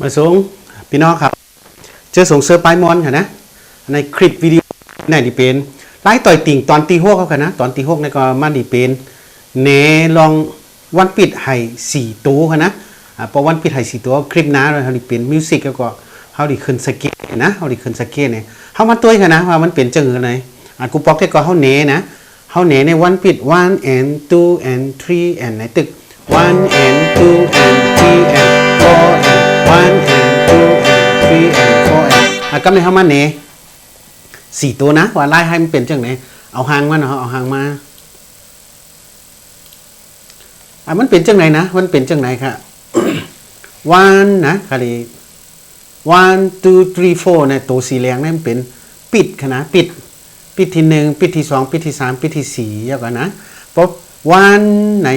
มาส่งพี่น้องครับเจอส่งเซอร์ไพรส์มอนค่ะนะในคลิปวิดีโอในดีเป็นไล่ต่อยติ่งตอนตีหกเขาค่ะนะตอนตีหกในก็มาดีเป็นเนลองวันปิดไห่4ตัวค่ะนะพอวันปิดไห่4ตัวคลิปน้าเราดีเป็นมิวสิกแล้วก็เขาดีขึ้นสเกตนะเขาดีขึ้นสเกตเนี่ยเขามาตัวค่ะนะว่ามันเป็นจังหือไหนกูบอกแค่ก็เขาเนนะเขาเนในวันปิด one and two and three and ในตึก one and two and three and four and one and two and three and four and ก็ไม่เข้ามาเน4ตัวนะว่าไล่ให้มันเป็นจังไหนเอาหางมาเนาะเอาหางมามันเป็นจังไหนนะมันเป็นจังไหนครับ one นะคดี one two three four เนี่ยตัวสีแดงนี่มันเป็นปิดค่ะนะปิดที่1ปิดที่2ปิดที่3ปิดที่4แล้วกันนะปุ๊บ one ไหน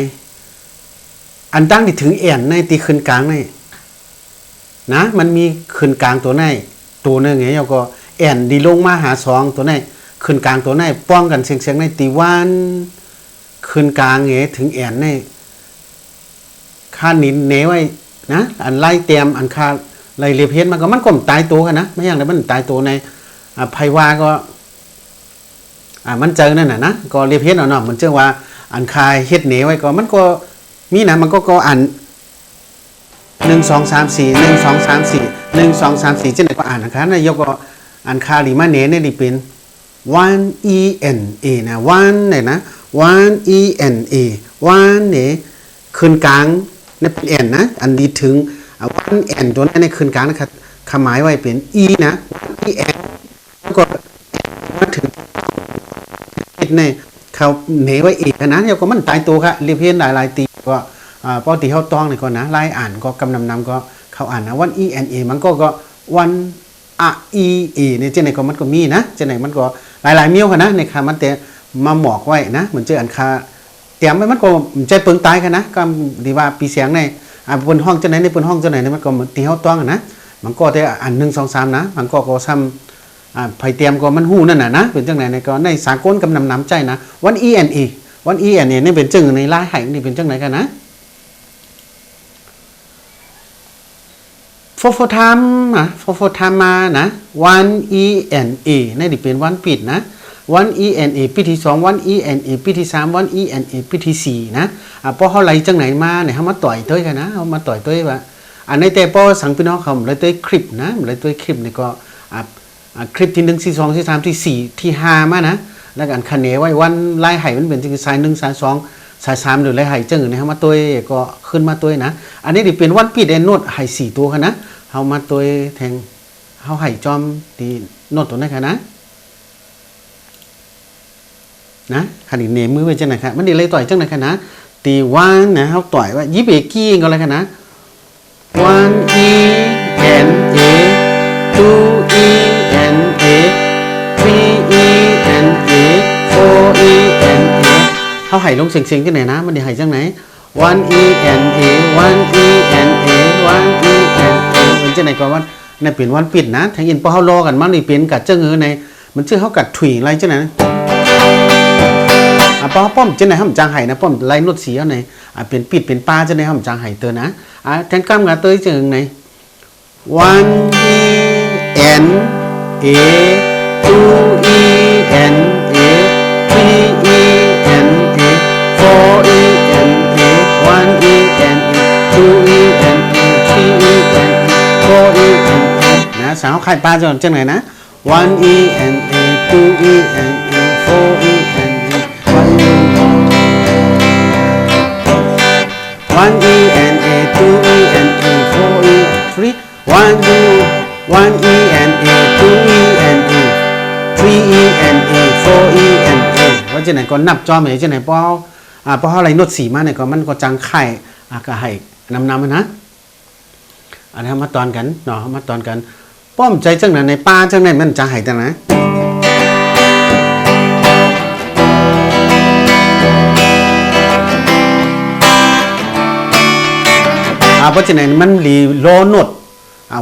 อันตั้งที่ถึงแอนในตีขึ้นกลางในนะมันมีขึ้นกลางตัวในตัวนึงไงแล้วก็แอนดีลงมาหา2ตัวในขึ้นกลางตัวในป้องกันเสียงในตีวันขึ้นกลางไงถึงแอนในค่านินเนไว้นะอันไล่เตรียมอันค่าไล่เรียบเฮ็ดมันก็มันก็ตายตัวกันนะไม่อย่างไรมันตายตัวในไพวาก็มันเจอนั่นนะก็เรียบเฮ็ดเอาเนาะมันเจอว่าอันคายเฮ็ดเนไว้ก็มันก็มีนะมันก็อ่าน1 2 3 4 1 2 3 4 1 2 3 4จังได๋ก็อ่านนะครับนายกก็อ่านคาลิมาเนเนี่ยนี่เป็น1 e n a นะ1เนี่ยนะ1 e n a 1เนี่ยขึ้นกลางนี่เป็น n นะอันดีถึง1 n ตัวนั้นในขึ้นกลางนะครับคำหมายไว้เป็น e นะ1 e n แล้วก็มาถึงเนี่ยเขาเนไว้อีกนะเดี๋ยวก็มันตายตัวครับเรียบเพี้ยนหลายตีก็ปกติเขาต้องนี่ก่อนนะไล่อ่านก็กำนำก็เขาอ่านนะวัน e n a มันก็วัน e a เนี่ยเจ้าไหนก็มันก็มีนะเจ้าไหนมันก็หลายๆเมี้ยวกันนะในคำมันแต่มาหมอกไว้นะเหมือนเจออันคาเตรียมไว้มันก็ใจเปิงตายกันนะก็ดีว่าปีเสียงในบนห้องเจ้าไหนในบนห้องเจ้าไหนเนี่ยมันก็ตีเขาต้องนะมันก็แต่อัน1 2 3นะมันก็ซ้ำไผเตรียมก็มันหู้นั่นน่ะนะเป็นจังไหนในก็ในสากลกำนำน้ำใจนะวัน e n a วัน e n a นี่เป็นจังในลายไห้นี่เป็นจังไหนกันนะโฟทามนะโฟทามมานะวัน e n a นี่ดิเป็นวันปิดนะวัน e n a ปีที่2วัน e n a ปีที่3วัน e n a ปีที่4นะพอเฮาไหลจังไหนมาเนี่ยเฮามาต่อยต้อยกันนะเฮามาต่อยต้อยว่าอันในแต่พอสังพี่น้องเขาเลยต้อยคลิปนะเลยต้อยคลิปนี่ก็คลิปที่1ที่2ที่3ที่4ที่5มานะแล้วกันคะแนนไว้วันไล่ไห้มันเป็นจังสาย1สาย2สาย3หรือไล่ไห้จังเนี่ยเฮามาต้อยก็ขึ้นมาต้อยนะอันนี้ดิเป็นวันปิดไอ้โน้ตไห้4ตัวค่ะนะเฮามาตัวแทงเฮาไห้จอมตีโน้ตตัวนั้นค่ะนะคันนี้เนมือไว้จังไหนค่ะมันดีเลยต่อยจังไหนค่ะนะตีวันนะเฮาต่อยว่ายิบเอกี้ก็อะไรค่ะนะ one e n a 2 e n a 3 e n a 4 e n a เฮาไห้ลงเสียงๆจังไหนนะมันดีไห้จังไหน one e n a 1 e n a 1 e n aเป็นจังไหนก็ว่าในเป็นวันปิดนะทางอินพอเฮารอกันมันนี่เป็นกัดจังในมันชื่อเฮากัดถุยอะไรจังไหนพอป้อมจังไหนเฮาจางไห้นะป้อมไล่นวดสีเอาไหนเป็นปิดเป็นป้าจังไหนเฮาจางไห้เตอนะแทงกล้ามกะเตยจังไหน one e n a 2 e n a 3 e n a 4 e n a 1 e n a 2 e n a 3 e n a 4 e n a นะสาวไข่ปลาจังไหนนะ 1 e n a 2 e n a 4 e n a 1 e n a 2 e n a 4 e 3 1 e n a 2 e n a 3 e n a 4 e n a ว่าจังไหนก็นับจอมไหนจังไหนพออะไรนวดสีมาเนี่ยก็มันก็จังไข่ก็ให้นำมันนะอันนี้มาตอนกันเนาะมาตอนกันป้อมใจจังไหนในป้าจังไหนมันจะหายจังนะเพราะฉะนั้นมันรีโลโนด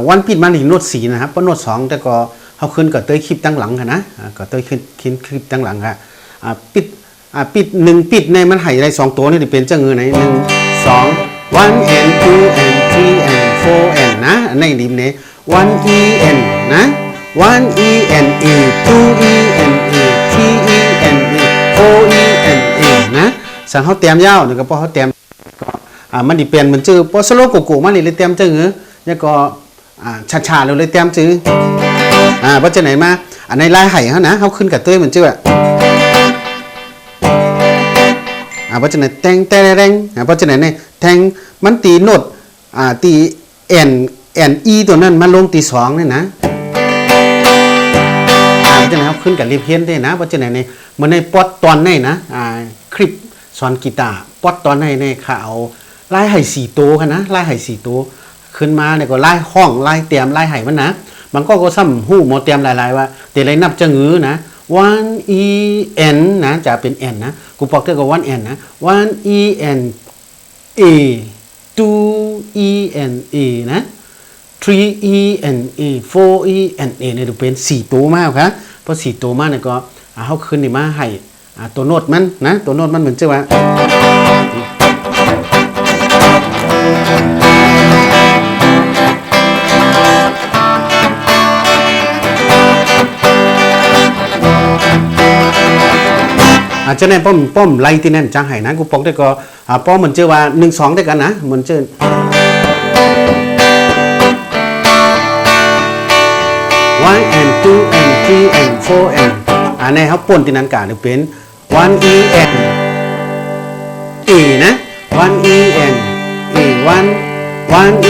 วันปิดมันรีโนดสีนะครับเพราะโนด2แต่ก็เขาขึ้นก็เตยคลิปตั้งหลังค่ะนะก็เตยขึ้นคลิปตั้งหลังค่ะปิด1ปิดในมันหายได้2ตัวนี่เป็นจังเงินไหน1 2 1 and 2 and 3 and 4 and นะ ในริมเนี่ยone en นะ one ena two ena three ena four ena นะสังเขาเตรียมยาวนี่ก็พอเขาเตรียมมันดิเปลี่ยนมันชื่อพอสโลโกโก้มันเลยเตรียมจื้อแล้วก็ชาๆเลยเตรียมจื้อเพราะจะไหนมาอันในลายไห่เขานะเขาขึ้นกับตัวมันชื่อเพราะฉะนั้นแทงแต่แรงเพราะฉะนั้นเนี่ยแทงมันตีโนดตีแอนอีตัวนั้นมาลงตีสองเนี่ยนะเพราะฉะนั้นเขาขึ้นกับรีเพนได้นะเพราะฉะนั้นเนี่ยมันในป๊อตตอนในนะคลิปสอนกีตาร์ป๊อตตอนในเขาเอาไล่ไห่4ตัวกันนะไล่ไห่4ตัวขึ้นมาเนี่ยก็ไล่ห้องไล่เตรียมไล่ไห่มันนะมันก็ซ้ำหู้โมเตรียมหลายๆว่าแต่ไรนับจะงื้อนะone en นะจะเป็น n นะกูบอกได้ก็ one en นะ one en a two en a นะ three en a four en a เนี่ยเป็น4ตัวมากครับเพราะ4ตัวมากเนี่ยก็เขาขึ้นนี่มาให้ตัวโน้ตมันนะตัวโน้ตมันเหมือนจะว่าจะแน่ป้อมไล่ที่นั่นจังไห้นะกูปอกได้ก็ป้อมมันเจอว่า1 2ได้กันนะมันเจอone and two and three and four and ในเขาป่นที่นั่นกันเป็น one en a นะ one en a one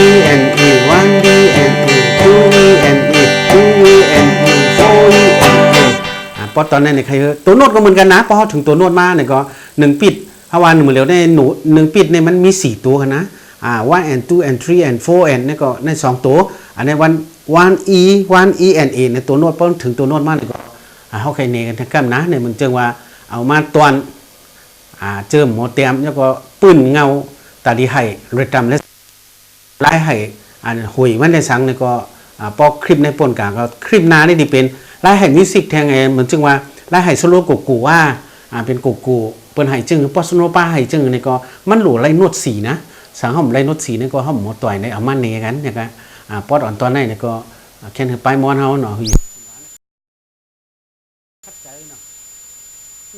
en a one en a two en a two en a four en aพอตอนนั้นเนี่ยใครตัวโน้ตก็เหมือนกันนะพอถึงตัวโน้ตมาเนี่ยก็1ปิดฮาวา1เหมือนเร็วใน1ปิดเนี่ยมันมี4ตัวกันนะone and two and three and four and เนี่ยก็ใน2ตัวอันนี้one en a ในตัวโน้ตพอถึงตัวโน้ตมาเนี่ยก็เขาใครเนกันทั้งกันนะเนี่ยมันเจอว่าเอามาตอนเจิมโมเตียมแล้วก็ปื้นเงาตาดีไห้เรตัมและไล่ไห้หุยมันในสังเนี่ยก็พอคลิปในปนกลางก็คลิปนาได้ดีเป็นไล่ไห้มิวสิกแทงไงเหมือนจึงว่าไล่ไห้โซโล่กูว่าเป็นกูเปิ้นไห้จึงพอสโนป้าไห้จึงเนี่ยก็มันหลู่ไล่นวดสีนะสังห้องไล่นวดสีเนี่ยก็ห้องหมดต่อยในเอามาเนกันเนี่ยก็พอดอ่อนตอนนั้นเนี่ยก็แค่ถือป้ายมอนเฮาเนาะ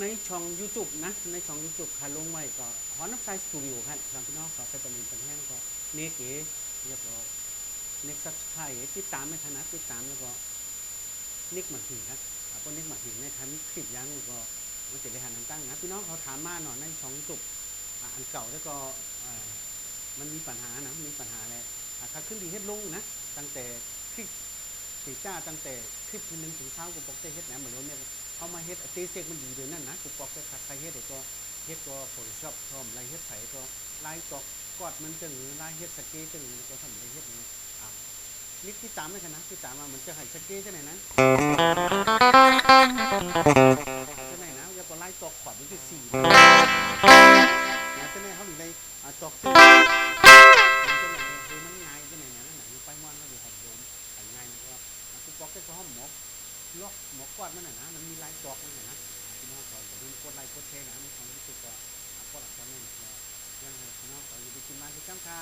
ในช่อง YouTube นะในช่อง YouTube ค่ะลงไว้ก็ฮอนนับไซสตูดิโอครับทางพี่น้องก็ไปประเมินเป็นแห้งก็เนกเอเรียบร้อยเนกซับสไครต์ติดตามไม่ทันนะติดตามแล้วก็เนกหมักหินครับก็เนกหมักหินในทำคลิปยังก็มันจะได้หันน้ำตั้งนะพี่น้องเขาถามมาหน่อยในช่อง YouTube อันเก่าแล้วก็มันมีปัญหานะมีปัญหาอะไรถ้าขึ้นดีเฮ็ดลงนะตั้งแต่คลิปสีจ้าตั้งแต่คลิปที่1 ถึง 3กูบอกได้เฮ็ดนะเหมือนเราเนี่ยเขามาเฮ็ดเตเซกมันดีเดือนนั่นนะกูปอกได้ขัดใครเฮ็ดก็เฮ็ดก็โฟโต้ช็อปพร้อมไล่เฮ็ดไผก็ไล่ตอกกอดมันจังไล่เฮ็ดสเกตจังก็ทำไล่เฮ็ดนี่นี่ที่ตามไม่ขนาดที่ตามมาเหมือนจะให้สเกตจังไหนนะจังไหนนะแล้วก็ไล่ตอกขวดมันที่4นะจังไหนเขาถึงได้ตอกจังไหนคือมันง่ายจังไหนนั่นน่ะอยู่ไปม่อนเขาอยู่หอมโดมง่ายก็กูปอกได้ก็ห้องหมอกล็อกหมอกอดมันน่ะนะมันมีลายตอกมันน่ะนะพี่น้องก็อย่าลืมกดไลค์กดแชร์นะในช่องยูทูบก็พอหลังจากนั้นก็ยังให้พี่น้องก็อยู่ดีกินมาที่จ้ำค่ะ